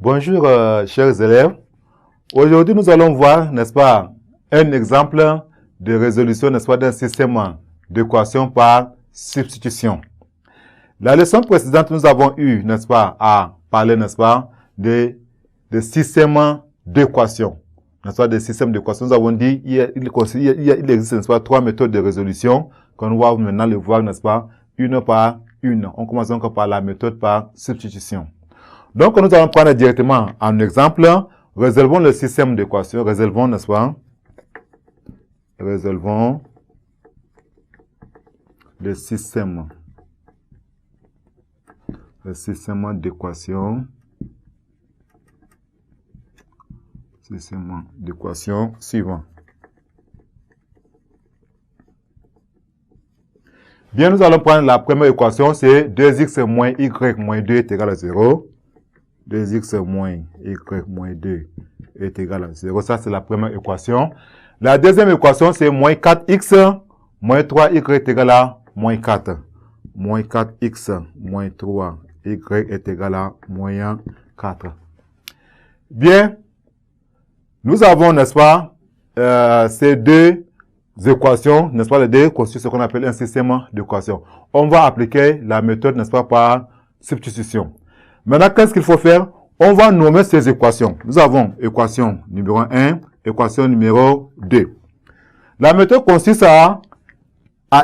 Bonjour, chers élèves. Aujourd'hui, nous allons voir, n'est-ce pas, un exemple de résolution, n'est-ce pas, d'un système d'équation par substitution. La leçon précédente, nous avons eu, n'est-ce pas, à parler, n'est-ce pas, de systèmes d'équation. N'est-ce pas, des systèmes d'équation. Nous avons dit, il existe, n'est-ce pas, 3 méthodes de résolution qu'on va maintenant le voir, n'est-ce pas, une par une. On commence donc par la méthode par substitution. Donc, nous allons prendre directement un exemple. Résolvons le système d'équation. Résolvons, n'est-ce pas? Résolvons le système d'équation. Système d'équation suivant. Bien, nous allons prendre la première équation, c'est 2x moins y moins 2 est égal à 0. 2x moins y moins 2 est égal à 0. Ça, c'est la première équation. La deuxième équation, c'est moins 4x moins 3y est égal à moins 4. Moins 4x moins 3y est égal à moins 4. Bien, nous avons, n'est-ce pas, ces deux équations, n'est-ce pas, les deux constituent ce qu'on appelle un système d'équations. On va appliquer la méthode, n'est-ce pas, par substitution. Maintenant, qu'est-ce qu'il faut faire? On va nommer ces équations. Nous avons équation numéro 1, équation numéro 2. La méthode consiste à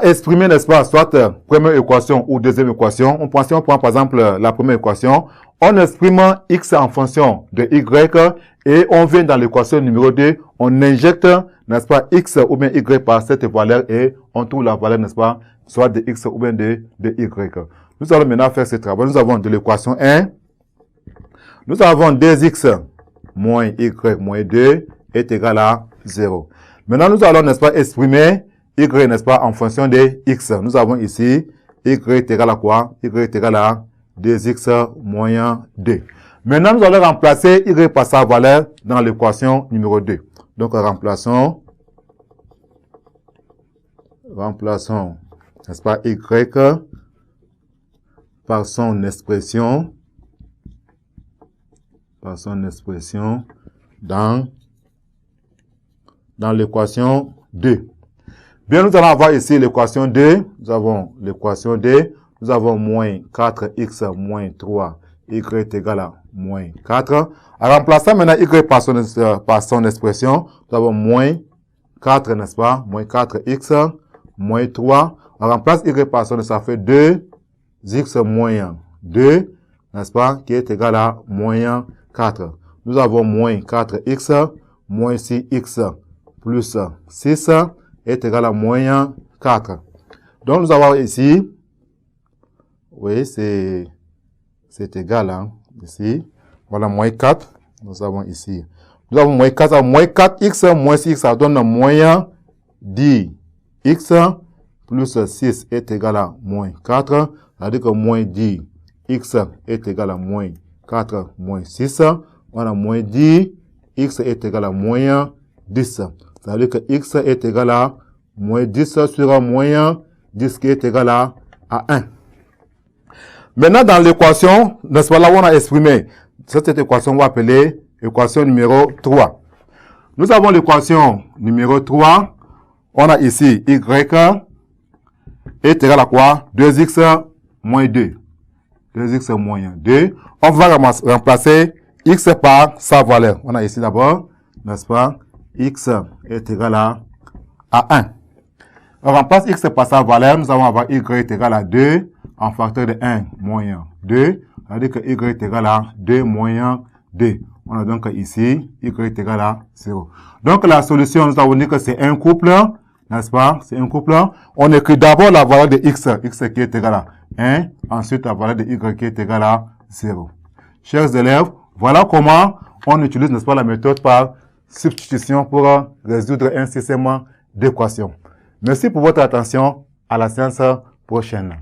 exprimer, n'est-ce pas, soit première équation ou deuxième équation. On prend par exemple la première équation. On exprime x en fonction de y et on vient dans l'équation numéro 2, on injecte, n'est-ce pas, x ou bien y par cette valeur et on trouve la valeur, n'est-ce pas, soit de x ou bien de y. Nous allons maintenant faire ce travail. Nous avons de l'équation 1. Nous avons 2x moins y moins 2 est égal à 0. Maintenant, nous allons, n'est-ce pas, exprimer y, n'est-ce pas, en fonction de x. Nous avons ici y est égal à quoi? Y est égal à 2x moins 2. Maintenant, nous allons remplacer y par sa valeur dans l'équation numéro 2. Donc, remplaçons, n'est-ce pas, y par son expression dans l'équation 2. Bien, nous allons avoir ici l'équation 2. Nous avons l'équation 2. Nous avons moins 4x moins 3 y est égal à moins 4. En remplaçant maintenant y par son expression, nous avons moins 4, n'est-ce pas? Moins 4x moins 3. On remplace y par son, ça fait 2x moins 2, n'est-ce pas? Qui est égal à moins 4. Nous avons moins 4x moins 6x plus 6 est égal à moins 4. Donc, nous avons ici, oui, c'est égal, hein, ici. Voilà, moins 4. Nous avons ici. Nous avons moins 4. Moins 4x moins 6, ça donne moins 10x plus 6 est égal à moins 4. C'est-à-dire que moins 10x est égal à moins 4 moins 6. On a moins 10, x est égal à moins 10. C'est-à-dire que x est égal à moins 10 sur moins 10 qui est égal à 1. Maintenant, dans l'équation, n'est-ce pas, là où on a exprimé cette équation, on va appeler équation numéro 3. Nous avons l'équation numéro 3. On a ici y est égal à quoi? 2x moins 2. 2x moins 2. On va remplacer x par sa valeur. On a ici d'abord, n'est-ce pas, x est égal à 1. On remplace x par sa valeur. Nous allons avoir y est égal à 2 en facteur de 1 moins 2. C'est-à-dire que y est égal à 2 moins 2. On a donc ici y est égal à 0. Donc la solution, nous avons dit que c'est un couple, n'est-ce pas? C'est un couple. On écrit d'abord la valeur de x qui est égal à 1. Ensuite, la valeur de y qui est égal à 0. Chers élèves, voilà comment on utilise, n'est-ce pas, la méthode par substitution pour résoudre un système d'équations. Merci pour votre attention. À la séance prochaine.